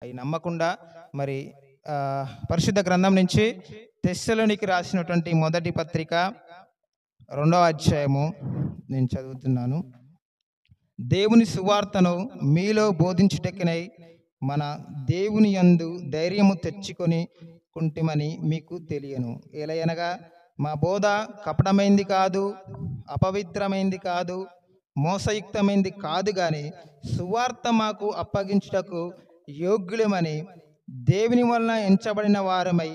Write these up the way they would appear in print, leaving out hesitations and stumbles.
అవి నమ్మకుండా మరి పరిశుద్ధ గ్రంథం నుంచి తెస్సలోనికి రాసినటువంటి మొదటి పత్రిక 2వ అధ్యాయము నేను చదువుతున్నాను. దేవుని సువార్తను మీలో బోధించుటకై మన దేవుని యందు ధైర్యము తెచ్చుకొని కుంటిమని మీకు తెలియను. ఎలయనగా మా బోధ కపటమైంది కాదు, అపవిత్రమైంది కాదు, మోసయుక్తమైంది కాదు, కానీ సువార్త మాకు అప్పగించుటకు యోగ్యులమని దేవుని వలన ఎంచబడిన వారమై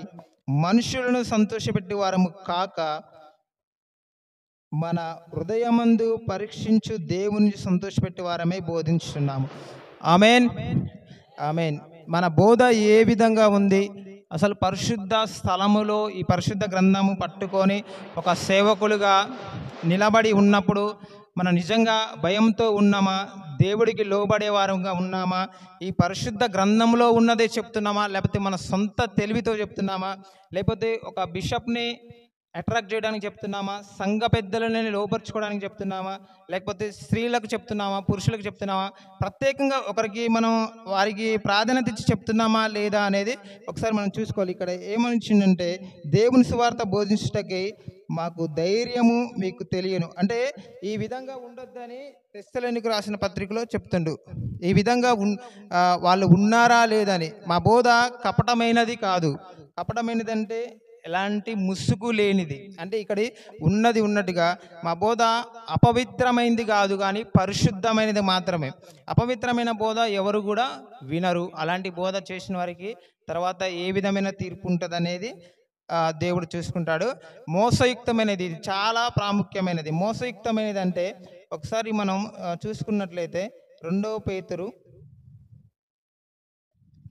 మనుషులను సంతోషపెట్టి వారము కాక మన హృదయమందు పరీక్షించు దేవుని సంతోషపెట్టి వారమై బోధించుతున్నాము. Amen, amen. మన బోధ ఏ విధంగా ఉంది? అసలు పరిశుద్ధ స్థలములో ఈ పరిశుద్ధ గ్రంథము పట్టుకొని ఒక సేవకులుగా నిలబడి ఉన్నప్పుడు మనం నిజంగా భయంతో ఉన్నామా? దేవుడికి లోబడే వారంగా ఉన్నామా? ఈ పరిశుద్ధ గ్రంథంలో ఉన్నదే చెప్తున్నామా? లేకపోతే మన సొంత తెలివితో చెప్తున్నామా? లేకపోతే ఒక బిషప్ని అట్రాక్ట్ చేయడానికి చెప్తున్నామా? సంఘ పెద్దలని లోపరుచుకోవడానికి చెప్తున్నామా? లేకపోతే స్త్రీలకు చెప్తున్నామా? పురుషులకు చెప్తున్నామా? ప్రత్యేకంగా ఒకరికి మనం వారికి ప్రాధాన్యత ఇచ్చి చెప్తున్నామా లేదా అనేది ఒకసారి మనం చూసుకోవాలి. ఇక్కడ ఏమనిచ్చిందంటే, దేవుని సువార్త బోధించుటకై మాకు ధైర్యము మీకు తెలియను. అంటే ఈ విధంగా ఉండొద్దని తెస్సలోనికి రాసిన పత్రికలో చెప్తుండు. ఈ విధంగా వాళ్ళు ఉన్నారా లేదని. మా బోధ కపటమైనది కాదు. కపటమైనది అంటే ఎలాంటి ముసుగు లేనిది. అంటే ఇక్కడ ఉన్నది ఉన్నట్టుగా మా బోధ అపవిత్రమైనది కాదు, కానీ పరిశుద్ధమైనది మాత్రమే. అపవిత్రమైన బోధ ఎవరు కూడా వినరు. అలాంటి బోధ చేసిన వారికి తర్వాత ఏ విధమైన తీర్పు ఉంటుంది అనేది దేవుడు చూసుకుంటాడు. మోసయుక్తమైనది, ఇది చాలా ప్రాముఖ్యమైనది. మోసయుక్తమైనది అంటే ఒకసారి మనం చూసుకున్నట్లయితే 2వ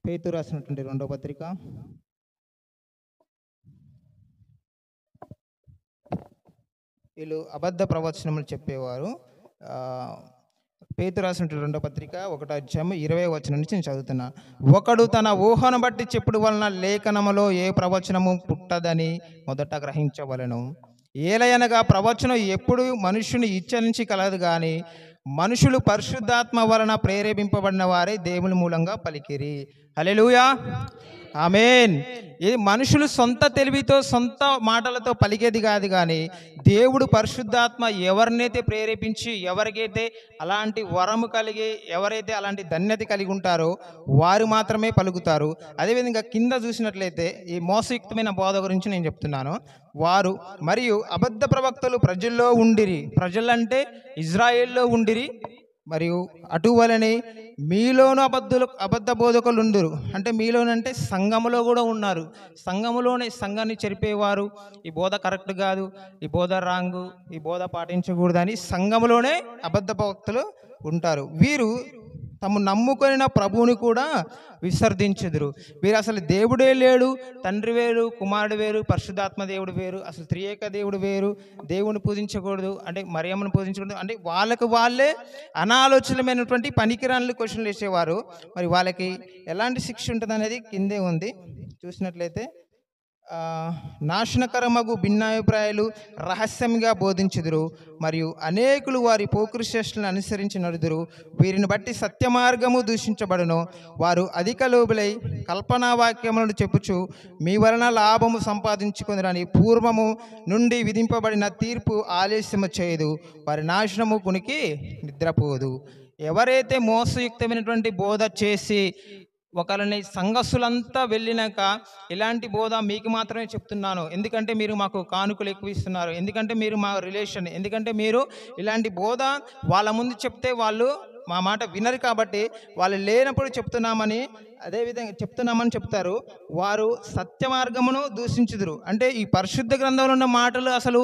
పేతురు రాసినటువంటి 2వ పత్రిక, వీళ్ళు అబద్ధ ప్రవచనములు చెప్పేవారు. పేతురు రాసినటువంటి 2వ పత్రిక 1వ అధ్యాయం 20వ వచనం నుంచి నేను చదువుతున్నా. ఒకడు తన ఊహను బట్టి చెప్పుడు వలన లేఖనములో ఏ ప్రవచనము పుట్టదని మొదట గ్రహించవలెను. ఏలయనగా ప్రవచనం ఎప్పుడు మనుష్యుని ఇచ్చ నుంచి కలదు, కానీ మనుషులు పరిశుద్ధాత్మ వలన ప్రేరేపింపబడిన వారే దేవుని మూలంగా పలికిరి. హల్లెలూయా, ఆమేన్. ఇది మనుషులు సొంత తెలివితో సొంత మాటలతో పలికేది కాదు, కానీ దేవుడు పరిశుద్ధాత్మ ఎవరినైతే ప్రేరేపించి ఎవరికైతే అలాంటి వరము కలిగి ఎవరైతే అలాంటి ధన్యత కలిగి ఉంటారో వారు మాత్రమే పలుకుతారు. అదేవిధంగా కింద చూసినట్లయితే ఈ మోసయుక్తమైన బోధ గురించి నేను చెప్తున్నాను. వారు మరియు అబద్ధ ప్రవక్తలు ప్రజల్లో ఉండిరి. ప్రజలంటే ఇజ్రాయేల్లో ఉండిరి. మరియు అటువలనే మీలోను అబద్ధ బోధకులు ఉండురు. అంటే మీలోనంటే సంఘములో కూడా ఉన్నారు. సంఘములోనే సంఘాన్ని చెరిపేవారు, ఈ బోధ కరెక్ట్ కాదు, ఈ బోధ రాంగు, ఈ బోధ పాటించకూడదని సంఘములోనే అబద్ధ భక్తులు ఉంటారు. వీరు తమ నమ్ముకొనిన ప్రభువుని కూడా విసర్జించుదురు. వీరు అసలు దేవుడే లేడు, తండ్రి వేరు, కుమారుడు వేరు, పరిశుద్ధాత్మ దేవుడు వేరు, అసలు త్రియేక దేవుడు వేరు, దేవుని పూజించకూడదు అంటే మరియమ్మను పూజించకూడదు అంటే వాళ్ళకు వాళ్ళే అనాలోచనమైనటువంటి పనికిరాని క్వశ్చన్లు వేసేవారు. మరి వాళ్ళకి ఎలాంటి శిక్ష ఉంటుంది అనేది కిందే ఉంది. చూసినట్లయితే నాశనకరమగు భిన్నాభిప్రాయాలు రహస్యంగా బోధించుదురు, మరియు అనేకులు వారి పోకృశ్రేష్ఠులను అనుసరించి నడుదురు. వీరిని బట్టి సత్య మార్గము దూషించబడును. వారు అధిక లోబులై కల్పనా వాక్యములను చెప్పుచు మీ వలన లాభము సంపాదించుకుందరని పూర్వము నుండి విధింపబడిన తీర్పు ఆలస్యము చేయదు. వారి నాశనము కునికి నిద్రపోదు. ఎవరైతే మోసయుక్తమైనటువంటి బోధ చేసి ఒకరిని సంఘస్సులంతా వెళ్ళినాక ఇలాంటి బోధ మీకు మాత్రమే చెప్తున్నాను, ఎందుకంటే మీరు మాకు కానుకలు ఎక్కువ ఇస్తున్నారు, ఎందుకంటే మీరు మా రిలేషన్, ఎందుకంటే మీరు ఇలాంటి బోధ వాళ్ళ ముందు చెప్తే వాళ్ళు మా మాట వినరు కాబట్టి వాళ్ళు లేనప్పుడు చెప్తున్నామని అదేవిధంగా చెప్తారు. వారు సత్య మార్గమును దూషించుదురు. అంటే ఈ పరిశుద్ధ గ్రంథంలో ఉన్న మాటలు అసలు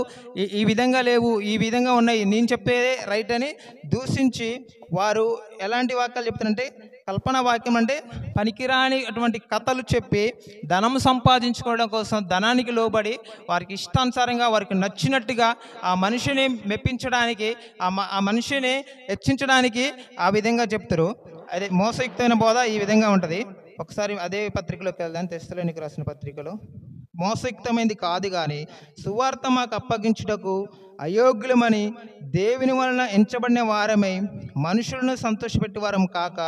ఈ విధంగా లేవు, ఈ విధంగా ఉన్నాయి, నేను చెప్పేదే రైట్ అని దూషించి వారు ఎలాంటి వాక్యాలు చెప్తారంటే కల్పన వాక్యం అంటే పనికిరాని అటువంటి కథలు చెప్పి ధనం సంపాదించుకోవడం కోసం ధనానికి లోబడి వారికి ఇష్టానుసారంగా వారికి నచ్చినట్టుగా ఆ మనిషిని మెప్పించడానికి ఆ మనిషిని హెచ్చించడానికి ఆ విధంగా చెప్తారు. అదే మోసయుక్తమైన బోధ ఈ విధంగా ఉంటుంది. ఒకసారి అదే పత్రికలోకి వెళ్దాం. తెస్సలోనికి రాసిన పత్రికలో మోసయుక్తమైనది కాదు, కానీ సువార్త మాకు అప్పగించుటకు అయోగ్యులమని దేవుని వలన ఎంచబడిన వారమై మనుషులను సంతోషపెట్టి వారం కాక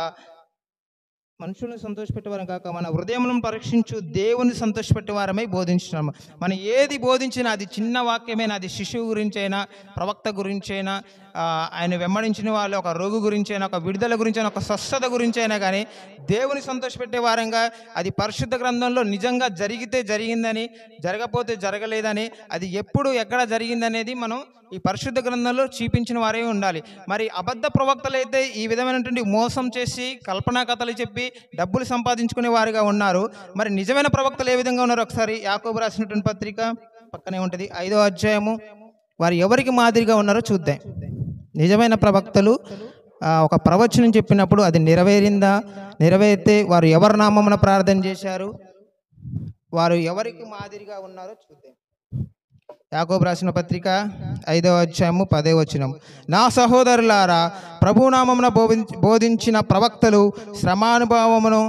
మనుషులను సంతోషపెట్టేవారం కాక మన హృదయములను పరీక్షించు దేవుని సంతోషపెట్టేవారమై బోధించున్నాము. మనం ఏది బోధించినా అది చిన్న వాక్యమైనా, అది శిశువు గురించైనా, ప్రవక్త గురించైనా, ఆయన వెంబడించిన వాళ్ళు ఒక రోగు గురించైనా, ఒక విడుదల గురించైనా, ఒక స్వస్థత గురించైనా కానీ దేవుని సంతోషపెట్టే వారంగా, అది పరిశుద్ధ గ్రంథంలో నిజంగా జరిగితే జరిగిందని, జరగపోతే జరగలేదని, అది ఎప్పుడు ఎక్కడ జరిగిందనేది మనం ఈ పరిశుద్ధ గ్రంథంలో చూపించిన వారే ఉండాలి. మరి అబద్ధ ప్రవక్తలైతే ఈ విధమైనటువంటి మోసం చేసి కల్పనా కథలు చెప్పి డబ్బులు సంపాదించుకునే వారిగా ఉన్నారు. మరి నిజమైన ప్రవక్తలు ఏ విధంగా ఉన్నారు? ఒకసారి యాకోబు రాసినటువంటి పత్రిక పక్కనే ఉంటుంది, 5వ అధ్యాయము. వారు ఎవరికి మాదిరిగా ఉన్నారో చూద్దాం. నిజమైన ప్రవక్తలు ఒక ప్రవచనం చెప్పినప్పుడు అది నెరవేరిందా, నెరవేరితే వారు ఎవరి నామమున ప్రార్థన చేశారు, వారు ఎవరికి మాదిరిగా ఉన్నారో చూద్దాం. యాకోబు రాసిన పత్రిక 5వ అధ్యాయము 10వ వచనం. నా సహోదరులారా, ప్రభునామమున బోధించిన ప్రవక్తలు శ్రమానుభవమును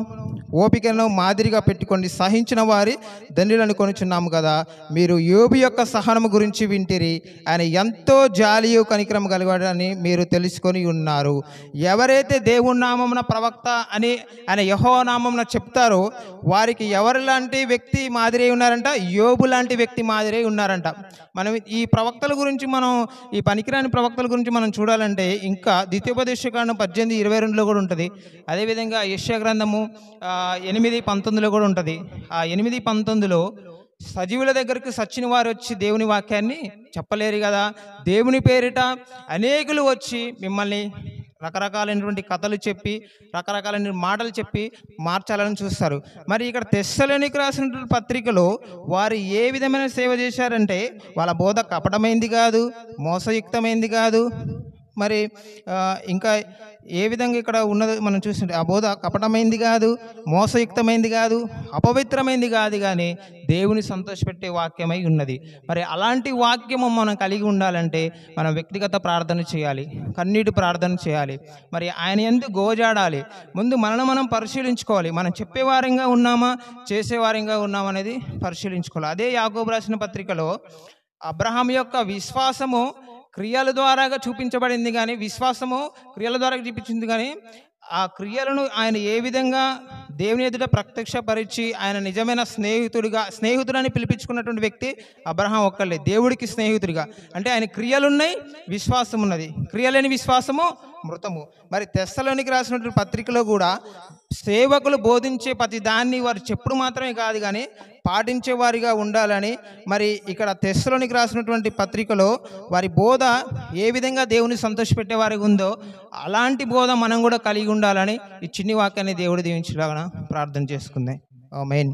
ఓపికను మాదిరిగా పెట్టుకొని సహించిన వారి ధన్యులను కొనుచున్నాము కదా. మీరు యోబు యొక్క సహనము గురించి వింటిరి. ఆయన ఎంతో జాలియు కనికరం కలిగాడని మీరు తెలుసుకొని ఉన్నారు. ఎవరైతే దేవుని నామమున ప్రవక్త అని ఆయన యెహోవా నామమున చెప్తారో వారికి ఎవరి లాంటి వ్యక్తి మాదిరి ఉన్నారంట? యోబు లాంటి వ్యక్తి మాదిరి ఉన్నారంట. మనం ఈ ప్రవక్తల గురించి, మనం ఈ పనికిరాని ప్రవక్తల గురించి మనం చూడాలంటే ఇంకా ద్వితీయోపదేశకాండం 18:22లో కూడా ఉంటుంది. అదేవిధంగా యెషయా గ్రంథము 8:19లో కూడా ఉంటుంది. ఆ 8:19లో సజీవుల దగ్గరికి సచ్చిన వారు వచ్చి దేవుని వాక్యాన్ని చెప్పలేరు కదా. దేవుని పేరిట అనేకులు వచ్చి మిమ్మల్ని రకరకాలైనటువంటి కథలు చెప్పి, రకరకాలైన మాటలు చెప్పి మార్చాలని చూస్తారు. మరి ఇక్కడ తెస్సలోనికి రాసినటువంటి పత్రికలో వారు ఏ విధమైన సేవ చేశారంటే, వాళ్ళ బోధ కపటమైంది కాదు, మోసయుక్తమైంది కాదు. మరి ఇంకా ఏ విధంగా ఇక్కడ ఉన్నది మనం చూస్తుంటే, ఆ బోధ కపటమైంది కాదు, మోసయుక్తమైంది కాదు, అపవిత్రమైంది కాదు, కానీ దేవుని సంతోషపెట్టే వాక్యమై ఉన్నది. మరి అలాంటి వాక్యము మనం కలిగి ఉండాలంటే మనం వ్యక్తిగత ప్రార్థన చేయాలి, కన్నీటి ప్రార్థన చేయాలి. మరి ఆయన యందు గోజాడాలి. ముందు మనల్ని మనం పరిశీలించుకోవాలి. మనం చెప్పేవారంగా ఉన్నామా, చేసేవారంగా ఉన్నామా అనేది పరిశీలించుకోవాలి. అదే యాకోబు రాసిన పత్రికలో అబ్రహాం యొక్క విశ్వాసము క్రియల ద్వారాగా చూపించబడింది, కానీ విశ్వాసము క్రియల ద్వారా చూపించింది, కానీ ఆ క్రియలను ఆయన ఏ విధంగా దేవుని ఎదుట ప్రత్యక్షపరిచి ఆయన నిజమైన స్నేహితుడని పిలిపించుకున్నటువంటి వ్యక్తి అబ్రహాం ఒక్కళ్ళే. దేవుడికి స్నేహితుడిగా అంటే ఆయన క్రియలున్నాయి, విశ్వాసం ఉన్నది. క్రియలేని విశ్వాసము మృతము. మరి తెస్సలోనికి రాసినటువంటి పత్రికలో కూడా సేవకులు బోధించే ప్రతి దాన్ని వారు చెప్పుడు మాత్రమే కాదు, కానీ పాటించే వారిగా ఉండాలని. మరి ఇక్కడ తెస్సలోనికి రాసినటువంటి పత్రికలో వారి బోధ ఏ విధంగా దేవుని సంతోషపెట్టే వారికి ఉందో అలాంటి బోధ మనం కూడా కలిగి ఉండాలని ఈ చిన్ని వాక్యాన్ని దేవుడు దీవించలాగా ప్రార్థన చేసుకుందాం. ఆమేన్.